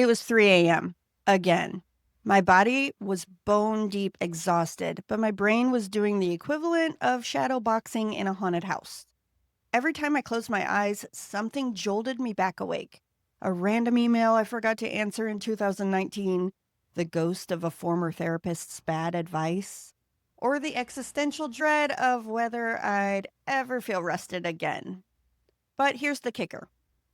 It was 3 a.m. again. My body was bone deep exhausted, but my brain was doing the equivalent of shadow boxing in a haunted house. Every time I closed my eyes, something jolted me back awake. A random email I forgot to answer in 2019, the ghost of a former therapist's bad advice, or the existential dread of whether I'd ever feel rested again. But here's the kicker.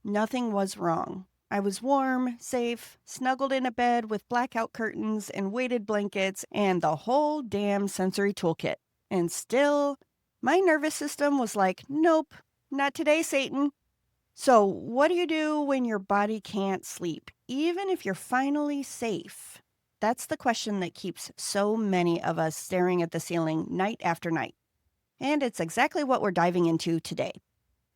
Nothing was wrong. I was warm, safe, snuggled in a bed with blackout curtains and weighted blankets and the whole damn sensory toolkit. And still, my nervous system was like, nope, not today, Satan. So, what do you do when your body can't sleep, even if you're finally safe? That's the question that keeps so many of us staring at the ceiling night after night. And it's exactly what we're diving into today.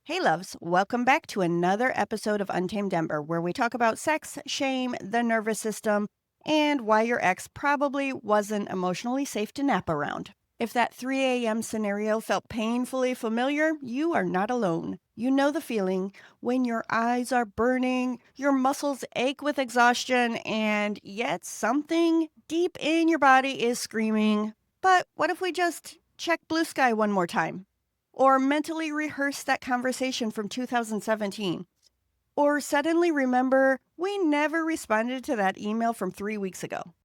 Hey, loves, welcome back to another episode of Untamed Ember, where we talk about sex, shame, the nervous system, and why your ex probably wasn't emotionally safe to nap around. If that 3 a.m. scenario felt painfully familiar, you are not alone. You know the feeling when your eyes are burning, your muscles ache with exhaustion, and yet something deep in your body is screaming, but what if we just check blue sky one more time? Or mentally rehearse that conversation from 2017. Or suddenly remember we never responded to that email from 3 weeks ago.